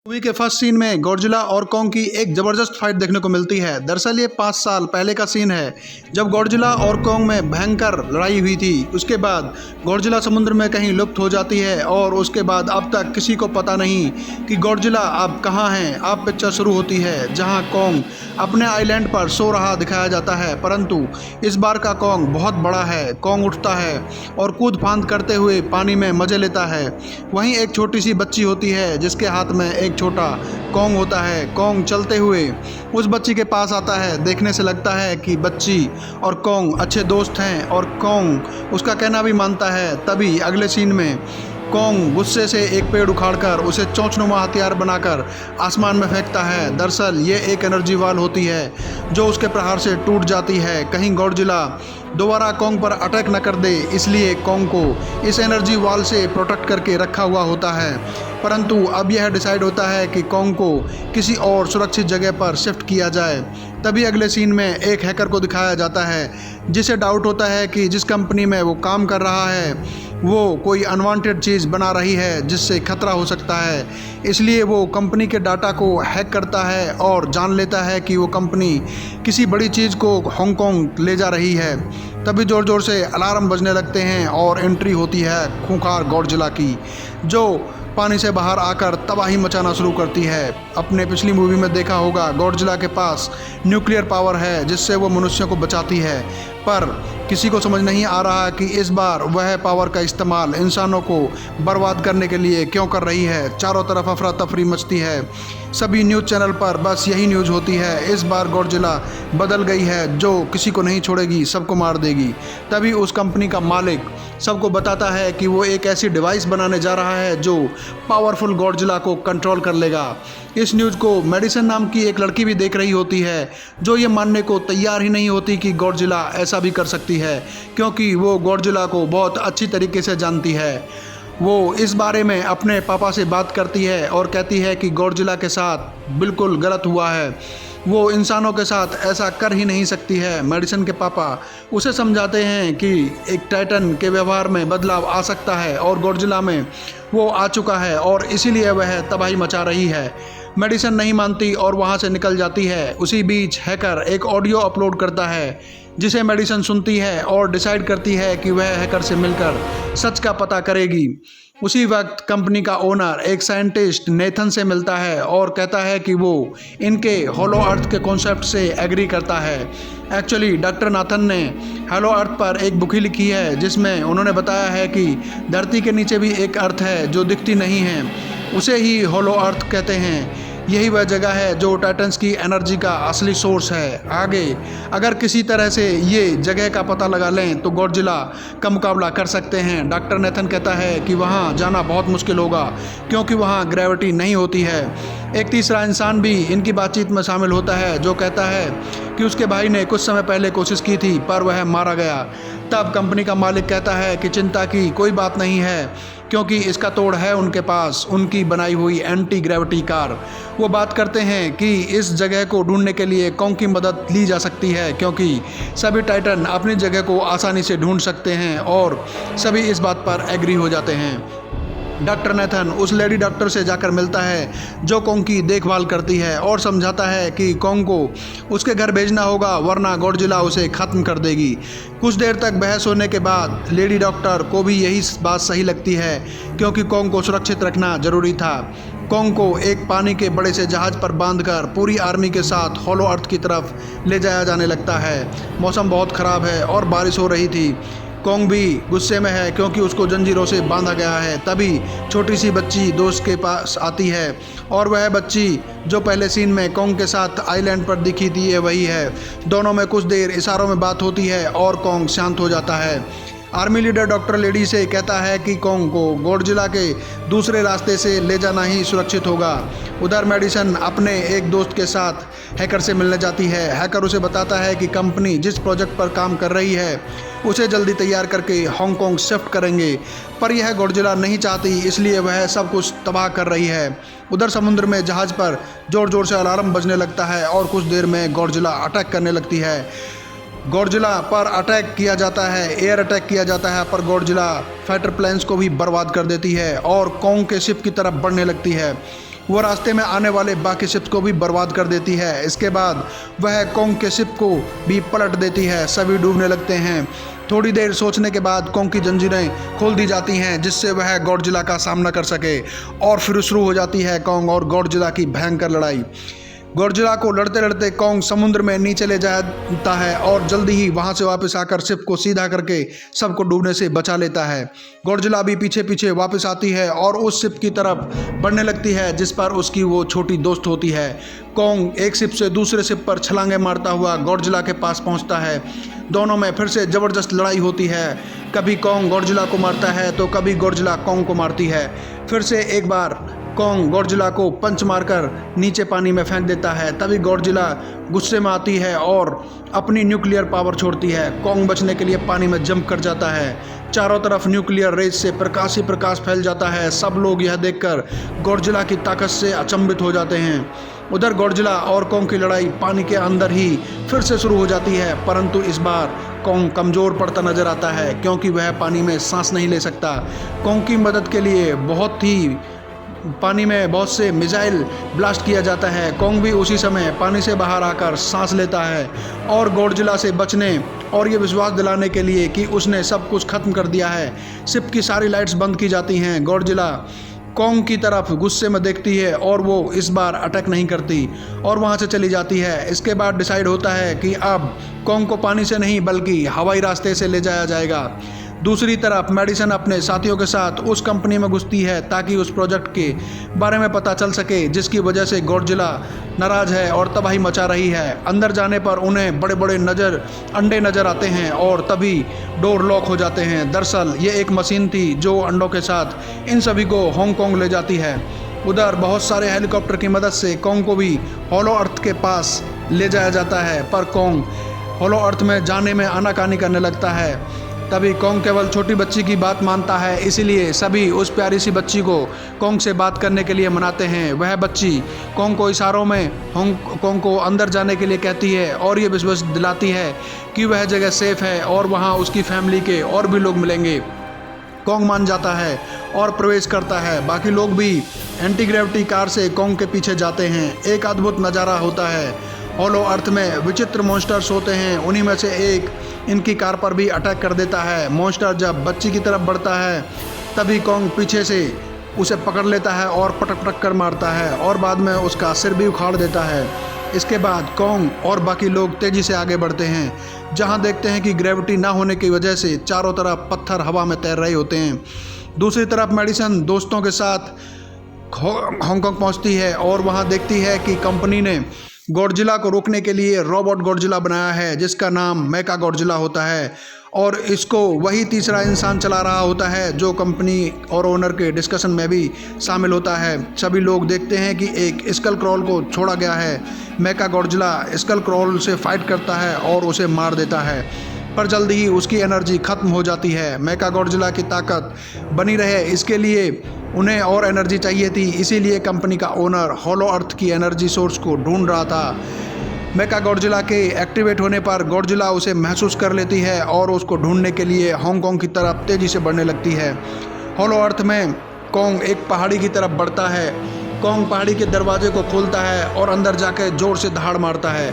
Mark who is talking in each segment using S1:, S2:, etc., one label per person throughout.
S1: Movie के first scene में Godzilla और कॉन्ग की एक ज़बरदस्त फाइट देखने को मिलती है। दरअसल ये 5 साल पहले का सीन है जब गॉडजिला और कॉन्ग में भयंकर लड़ाई हुई थी। उसके बाद गॉडजिला समुद्र में कहीं लुप्त हो जाती है और उसके बाद अब तक किसी को पता नहीं कि गॉडजिला अब कहाँ है। अब पिक्चर शुरू होती है जहाँ कॉन्ग अपने आइलैंड पर सो रहा दिखाया जाता है, परंतु इस बार का कॉन्ग बहुत बड़ा है। कॉन्ग उठता है और कूद फांद करते हुए पानी में मज़े लेता है। वहीं एक छोटी सी बच्ची होती है जिसके हाथ में एक छोटा कॉन्ग होता है। कॉन्ग चलते हुए उस बच्ची के पास आता है। देखने से लगता है कि बच्ची और कॉन्ग अच्छे दोस्त हैं और कॉन्ग उसका कहना भी मानता है। तभी अगले सीन में कॉन्ग गुस्से से एक पेड़ उखाड़कर उसे चोंचनुमा हथियार बनाकर आसमान में फेंकता है। दरअसल ये एक एनर्जी वॉल होती है जो उसके प्रहार से टूट जाती है। कहीं गॉडजिला दोबारा कॉन्ग पर अटैक न कर दे, इसलिए कॉन्ग को इस एनर्जी वॉल से प्रोटेक्ट करके रखा हुआ होता है। परंतु अब यह डिसाइड होता है कि कॉन्ग को किसी और सुरक्षित जगह पर शिफ्ट किया जाए। तभी अगले सीन में एक हैकर को दिखाया जाता है जिसे डाउट होता है कि जिस कंपनी में वो काम कर रहा है वो कोई अनवांटेड चीज़ बना रही है जिससे खतरा हो सकता है। इसलिए वो कंपनी के डाटा को हैक करता है और जान लेता है कि वो कंपनी किसी बड़ी चीज़ को हांगकांग ले जा रही है। तभी ज़ोर ज़ोर से अलार्म बजने लगते हैं और एंट्री होती है खूंखार गॉडजिला की, जो पानी से बाहर आकर तबाही मचाना शुरू करती है। अपने पिछली मूवी में देखा होगा गॉडजिला के पास न्यूक्लियर पावर है जिससे वो मनुष्यों को बचाती है, पर किसी को समझ नहीं आ रहा कि इस बार वह पावर का इस्तेमाल इंसानों को बर्बाद करने के लिए क्यों कर रही है। चारों तरफ अफरा तफरी मचती है। सभी न्यूज़ चैनल पर बस यही न्यूज़ होती है, इस बार गॉडजिला बदल गई है जो किसी को नहीं छोड़ेगी, सबको मार देगी। तभी उस कंपनी का मालिक सबको बताता है कि वो एक ऐसी डिवाइस बनाने जा रहा है जो पावरफुल गॉडजिला को कंट्रोल कर लेगा। इस न्यूज़ को मेडिसन नाम की एक लड़की भी देख रही होती है जो ये मानने को तैयार ही नहीं होती कि गॉडजिला ऐसा भी कर सकती है, क्योंकि वो गॉडजिला को बहुत अच्छी तरीके से जानती है। वो इस बारे में अपने पापा से बात करती है और कहती है कि गॉडजिला के साथ बिल्कुल गलत हुआ है, वो इंसानों के साथ ऐसा कर ही नहीं सकती है। मेडिसन के पापा उसे समझाते हैं कि एक टाइटन के व्यवहार में बदलाव आ सकता है और गॉडजिला में वो आ चुका है और इसीलिए वह तबाही मचा रही है। मेडिसन नहीं मानती और वहाँ से निकल जाती है। उसी बीच हैकर एक ऑडियो अपलोड करता है जिसे मेडिसन सुनती है और डिसाइड करती है कि वह हैकर से मिलकर सच का पता करेगी। उसी वक्त कंपनी का ओनर एक साइंटिस्ट नेथन से मिलता है और कहता है कि वो इनके हॉलो अर्थ के कॉन्सेप्ट से एग्री करता है। एक्चुअली डॉक्टर नाथन ने हॉलो अर्थ पर एक बुक ही लिखी है जिसमें उन्होंने बताया है कि धरती के नीचे भी एक अर्थ है जो दिखती नहीं है, उसे ही हॉलो अर्थ कहते हैं। यही वह जगह है जो टाइटन्स की एनर्जी का असली सोर्स है। आगे अगर किसी तरह से ये जगह का पता लगा लें तो गॉडजिला का मुकाबला कर सकते हैं। डॉक्टर नेथन कहता है कि वहाँ जाना बहुत मुश्किल होगा क्योंकि वहाँ ग्रेविटी नहीं होती है। एक तीसरा इंसान भी इनकी बातचीत में शामिल होता है जो कहता है कि उसके भाई ने कुछ समय पहले कोशिश की थी पर वह मारा गया। तब कंपनी का मालिक कहता है कि चिंता की कोई बात नहीं है क्योंकि इसका तोड़ है उनके पास, उनकी बनाई हुई एंटी ग्रेविटी कार। वो बात करते हैं कि इस जगह को ढूंढने के लिए कॉन्ग की मदद ली जा सकती है क्योंकि सभी टाइटन अपनी जगह को आसानी से ढूंढ सकते हैं और सभी इस बात पर एग्री हो जाते हैं। डॉक्टर नेथन उस लेडी डॉक्टर से जाकर मिलता है जो कॉन्ग की देखभाल करती है और समझाता है कि कॉन्ग को उसके घर भेजना होगा वरना गॉडजिला उसे ख़त्म कर देगी। कुछ देर तक बहस होने के बाद लेडी डॉक्टर को भी यही बात सही लगती है क्योंकि कॉन्ग को सुरक्षित रखना ज़रूरी था। कॉन्ग को एक पानी के बड़े से जहाज़ पर बांधकर पूरी आर्मी के साथ हॉलो अर्थ की तरफ ले जाया जाने लगता है। मौसम बहुत ख़राब है और बारिश हो रही थी। कॉन्ग भी गुस्से में है क्योंकि उसको जंजीरों से बांधा गया है। तभी छोटी सी बच्ची दोस्त के पास आती है और वह बच्ची जो पहले सीन में कॉन्ग के साथ आइलैंड पर दिखी थी ये वही है। दोनों में कुछ देर इशारों में बात होती है और कॉन्ग शांत हो जाता है। आर्मी लीडर डॉक्टर लेडी से कहता है कि कॉन्ग को गॉडजिला के दूसरे रास्ते से ले जाना ही सुरक्षित होगा। उधर मेडिसन अपने एक दोस्त के साथ हैकर से मिलने जाती है। हैकर उसे बताता है कि कंपनी जिस प्रोजेक्ट पर काम कर रही है उसे जल्दी तैयार करके हांगकांग शिफ्ट करेंगे, पर यह गॉडजिला नहीं चाहती इसलिए वह सब कुछ तबाह कर रही है। उधर समुद्र में जहाज़ पर ज़ोर ज़ोर से अलार्म बजने लगता है और कुछ देर में गॉडजिला अटैक करने लगती है। गॉडजिला पर अटैक किया जाता है, एयर अटैक किया जाता है, पर गॉडजिला फाइटर प्लेन्स को भी बर्बाद कर देती है और कॉन्ग के शिप की तरफ बढ़ने लगती है। वह रास्ते में आने वाले बाकी शिप्स को भी बर्बाद कर देती है। इसके बाद वह कोंग के शिप को भी पलट देती है। सभी डूबने लगते हैं। थोड़ी देर सोचने के बाद कोंग की जंजीरें खोल दी जाती हैं जिससे वह गॉडजिला का सामना कर सके और फिर शुरू हो जाती है कोंग और गॉडजिला की भयंकर लड़ाई। गॉडजिला को लड़ते लड़ते कोंग समुद्र में नीचे ले जाता है और जल्दी ही वहां से वापस आकर शिप को सीधा करके सबको डूबने से बचा लेता है। गॉडजिला भी पीछे पीछे वापस आती है और उस शिप की तरफ बढ़ने लगती है जिस पर उसकी वो छोटी दोस्त होती है। कोंग एक शिप से दूसरे शिप पर छलांगे मारता हुआ गॉडजिला के पास पहुंचता है। दोनों में फिर से ज़बरदस्त लड़ाई होती है। कभी कोंग गॉडजिला को मारता है तो कभी गॉडजिला कोंग को मारती है। फिर से एक बार कोंग गॉडजिला को पंच मारकर नीचे पानी में फेंक देता है। तभी गॉडजिला गुस्से में आती है और अपनी न्यूक्लियर पावर छोड़ती है। कोंग बचने के लिए पानी में जंप कर जाता है। चारों तरफ न्यूक्लियर रेज से प्रकाश ही प्रकाश फैल जाता है। सब लोग यह देखकर गॉडजिला की ताकत से अचंभित हो जाते हैं। उधर गॉडजिला और कोंग की लड़ाई पानी के अंदर ही फिर से शुरू हो जाती है, परंतु इस बार कोंग कमज़ोर पड़ता नजर आता है क्योंकि वह पानी में सांस नहीं ले सकता। कोंग की मदद के लिए पानी में बहुत से मिसाइल ब्लास्ट किया जाता है। कोंग भी उसी समय पानी से बाहर आकर सांस लेता है और गॉडजिला से बचने और ये विश्वास दिलाने के लिए कि उसने सब कुछ खत्म कर दिया है, शिप की सारी लाइट्स बंद की जाती हैं। गॉडजिला कोंग की तरफ गुस्से में देखती है और वो इस बार अटैक नहीं करती और वहाँ से चली जाती है। इसके बाद डिसाइड होता है कि अब कोंग को पानी से नहीं बल्कि हवाई रास्ते से ले जाया जाएगा। दूसरी तरफ मेडिसन अपने साथियों के साथ उस कंपनी में घुसती है ताकि उस प्रोजेक्ट के बारे में पता चल सके जिसकी वजह से गॉडजिला नाराज है और तबाही मचा रही है। अंदर जाने पर उन्हें बड़े बड़े अंडे नजर आते हैं और तभी डोर लॉक हो जाते हैं। दरअसल ये एक मशीन थी जो अंडों के साथ इन सभी को हांगकांग ले जाती है। उधर बहुत सारे हेलीकॉप्टर की मदद से कोंग को भी हॉलो अर्थ के पास ले जाया जाता है, पर कोंग हॉलो अर्थ में जाने में आनाकानी करने लगता है। तभी कोंग केवल छोटी बच्ची की बात मानता है, इसीलिए सभी उस प्यारी सी बच्ची को कोंग से बात करने के लिए मनाते हैं। वह बच्ची कोंग को इशारों में कोंग को अंदर जाने के लिए कहती है और ये विश्वास दिलाती है कि वह जगह सेफ है और वहाँ उसकी फैमिली के और भी लोग मिलेंगे। कोंग मान जाता है और प्रवेश करता है। बाकी लोग भी एंटी ग्रेविटी कार से कोंग के पीछे जाते हैं। एक अद्भुत नज़ारा होता है। हॉलो अर्थ में विचित्र मॉन्स्टर्स होते हैं, उन्हीं में से एक इनकी कार पर भी अटैक कर देता है। मॉन्स्टर जब बच्ची की तरफ बढ़ता है तभी कोंग पीछे से उसे पकड़ लेता है और पटक पटक कर मारता है और बाद में उसका सिर भी उखाड़ देता है। इसके बाद कोंग और बाकी लोग तेज़ी से आगे बढ़ते हैं, जहां देखते हैं कि ग्रेविटी ना होने की वजह से चारों तरफ पत्थर हवा में तैर रहे होते हैं। दूसरी तरफ मेडिसन दोस्तों के साथ हांगकांग पहुंचती है और वहां देखती है कि कंपनी ने गॉडजिला को रोकने के लिए रोबोट गॉडजिला बनाया है जिसका नाम मेका गॉडजिला होता है और इसको वही तीसरा इंसान चला रहा होता है जो कंपनी और ओनर के डिस्कशन में भी शामिल होता है। सभी लोग देखते हैं कि एक स्कल क्रॉल को छोड़ा गया है। मेका गॉडजिला स्कल क्रॉल से फाइट करता है और उसे मार देता है, पर जल्दी ही उसकी एनर्जी खत्म हो जाती है। मेका गॉडजिला की ताकत बनी रहे इसके लिए उन्हें और एनर्जी चाहिए थी, इसीलिए कंपनी का ओनर हॉलो अर्थ की एनर्जी सोर्स को ढूंढ रहा था। मेका गॉडजिला के एक्टिवेट होने पर गॉडजिला उसे महसूस कर लेती है और उसको ढूंढने के लिए हांगकांग की तरफ तेज़ी से बढ़ने लगती है। हॉलो अर्थ में कोंग एक पहाड़ी की तरफ बढ़ता है। कोंग पहाड़ी के दरवाजे को खोलता है और अंदर जाकर जोर से दहाड़ मारता है।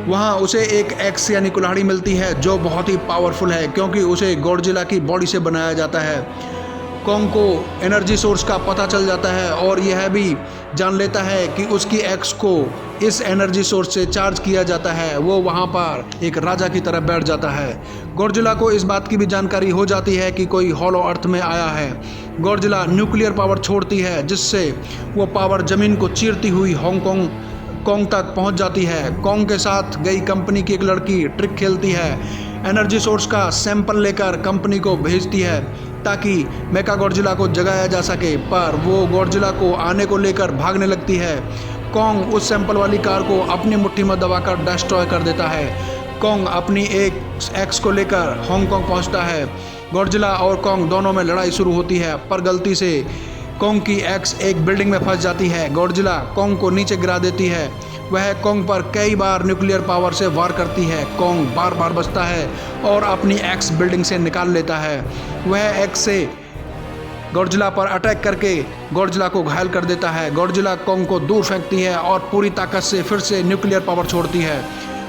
S1: वहाँ उसे एक एक्स यानी कुल्हाड़ी मिलती है जो बहुत ही पावरफुल है क्योंकि उसे गॉडजिला की बॉडी से बनाया जाता है। कोंग को एनर्जी सोर्स का पता चल जाता है और यह भी जान लेता है कि उसकी एक्स को इस एनर्जी सोर्स से चार्ज किया जाता है। वो वहाँ पर एक राजा की तरह बैठ जाता है। गॉडजिला को इस बात की भी जानकारी हो जाती है कि कोई हॉलो अर्थ में आया है। गॉडजिला न्यूक्लियर पावर छोड़ती है जिससे वो पावर ज़मीन को चीरती हुई कोंग तक पहुंच जाती है। कोंग के साथ गई कंपनी की एक लड़की ट्रिक खेलती है, एनर्जी सोर्स का सैंपल लेकर कंपनी को भेजती है ताकि मेका गॉडजिला को जगाया जा सके, पर वो गॉडजिला को आने को लेकर भागने लगती है। कोंग उस सैंपल वाली कार को अपनी मुट्ठी में दबाकर डिस्ट्रॉय कर देता है। कोंग अपनी एक एक्स को लेकर हांगकांग पहुंचता है। गॉडजिला और कोंग दोनों में लड़ाई शुरू होती है, पर गलती से कोंग की एक्स एक बिल्डिंग में फंस जाती है। गॉडजिला कोंग को नीचे गिरा देती है। वह कोंग पर कई बार न्यूक्लियर पावर से वार करती है। कोंग बार बार बचता है और अपनी एक्स बिल्डिंग से निकाल लेता है। वह एक्स से गॉडजिला पर अटैक करके गॉडजिला को घायल कर देता है। गॉडजिला कॉन्ग को दूर फेंकती है और पूरी ताकत से फिर से न्यूक्लियर पावर छोड़ती है।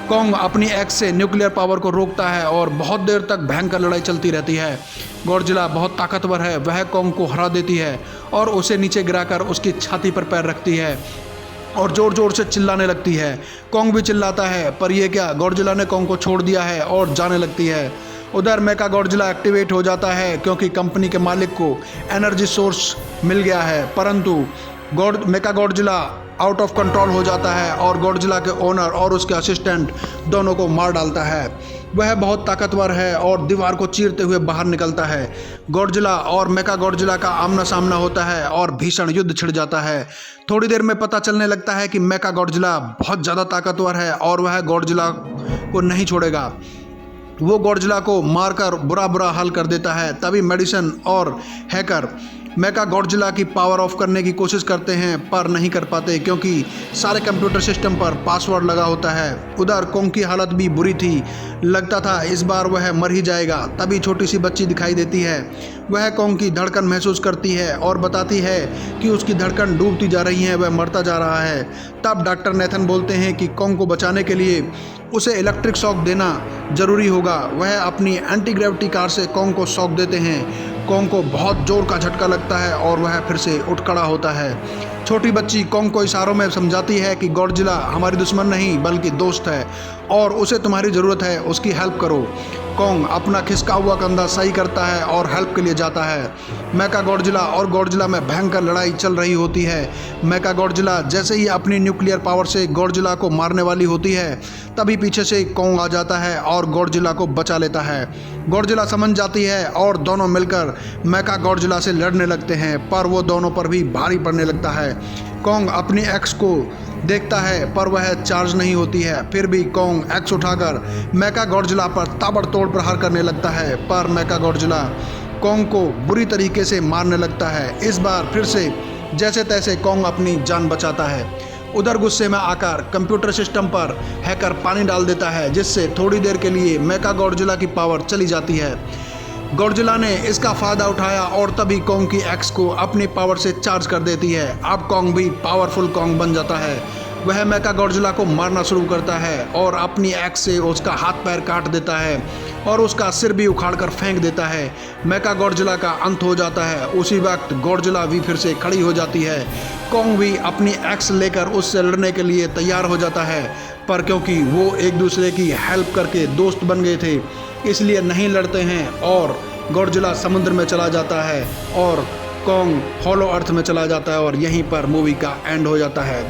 S1: कॉन्ग अपनी एक्स से न्यूक्लियर पावर को रोकता है और बहुत देर तक भयंकर लड़ाई चलती रहती है। गॉडजिला बहुत ताकतवर है, वह कॉन्ग को हरा देती है और उसे नीचे गिराकर उसकी छाती पर पैर रखती है और ज़ोर ज़ोर से चिल्लाने लगती है। कॉन्ग भी चिल्लाता है, पर यह क्या, गॉडजिला ने कॉन्ग को छोड़ दिया है और जाने लगती है। उधर मेका गॉडजिला एक्टिवेट हो जाता है क्योंकि कंपनी के मालिक को एनर्जी सोर्स मिल गया है, परंतु मेका गॉडजिला आउट ऑफ कंट्रोल हो जाता है और गॉडजिला के ओनर और उसके असिस्टेंट दोनों को मार डालता है। वह बहुत ताकतवर है और दीवार को चीरते हुए बाहर निकलता है। गॉडजिला और मेका गॉडजिला का आमना सामना होता है और भीषण युद्ध छिड़ जाता है। थोड़ी देर में पता चलने लगता है कि मेका गॉडजिला बहुत ज़्यादा ताकतवर है और वह गॉडजिला को नहीं छोड़ेगा। वो गॉडजिला को मारकर बुरा हाल कर देता है। तभी मेडिसन और हैकर मेका गॉडजिला की पावर ऑफ करने की कोशिश करते हैं, पर नहीं कर पाते क्योंकि सारे कंप्यूटर सिस्टम पर पासवर्ड लगा होता है। उधर कॉन्ग की हालत भी बुरी थी, लगता था इस बार वह मर ही जाएगा। तभी छोटी सी बच्ची दिखाई देती है। वह कॉन्ग की धड़कन महसूस करती है और बताती है कि उसकी धड़कन डूबती जा रही है, वह मरता जा रहा है। तब डॉक्टर नेथन बोलते हैं कि कॉन्ग को बचाने के लिए उसे इलेक्ट्रिक शॉक देना ज़रूरी होगा। वह अपनी एंटी ग्रेविटी कार से कॉन्ग को शॉक देते हैं। कॉन्ग को बहुत जोर का झटका लगता है और वह फिर से उठ खड़ा होता है। छोटी बच्ची कॉन्ग को इशारों में समझाती है कि गॉडजिला हमारी दुश्मन नहीं बल्कि दोस्त है और उसे तुम्हारी ज़रूरत है, उसकी हेल्प करो। कॉन्ग अपना खिसका हुआ कंधा सही करता है और हेल्प के लिए जाता है। मेका गॉडजिला और गॉडजिला में भयंकर लड़ाई चल रही होती है। मेका गॉडजिला जैसे ही अपनी न्यूक्लियर पावर से गॉडजिला को मारने वाली होती है, तभी पीछे से कॉन्ग आ जाता है और गॉडजिला को बचा लेता है। गॉडजिला समझ जाती है और दोनों मिलकर मेका गॉडजिला से लड़ने लगते हैं, पर वो दोनों पर भी भारी पड़ने लगता है। कॉन्ग अपनी एक्स को देखता है पर वह चार्ज नहीं होती है। फिर भी कॉन्ग एक्स उठाकर मेका गॉडजिला पर ताबड़तोड़ प्रहार करने लगता है, पर मेका गॉडजिला कॉन्ग को बुरी तरीके से मारने लगता है। इस बार फिर से जैसे तैसे कॉन्ग अपनी जान बचाता है। उधर गुस्से में आकर कंप्यूटर सिस्टम पर हैकर पानी डाल देता है, जिससे थोड़ी देर के लिए मेका गॉडजिला की पावर चली जाती है। गॉडजिला ने इसका फ़ायदा उठाया और तभी कॉन्ग की एक्स को अपनी पावर से चार्ज कर देती है। अब कॉन्ग भी पावरफुल कॉन्ग बन जाता है। वह मेका गॉडजिला को मारना शुरू करता है और अपनी एक्स से उसका हाथ पैर काट देता है और उसका सिर भी उखाड़कर फेंक देता है। मेका गॉडजिला का अंत हो जाता है। उसी वक्त गॉडजिला भी फिर से खड़ी हो जाती है। कॉन्ग भी अपनी एक्स लेकर उससे लड़ने के लिए तैयार हो जाता है, पर क्योंकि वो एक दूसरे की हेल्प करके दोस्त बन गए थे, इसलिए नहीं लड़ते हैं और गॉडजिला समुद्र में चला जाता है और कॉन्ग हॉलो अर्थ में चला जाता है और यहीं पर मूवी का एंड हो जाता है।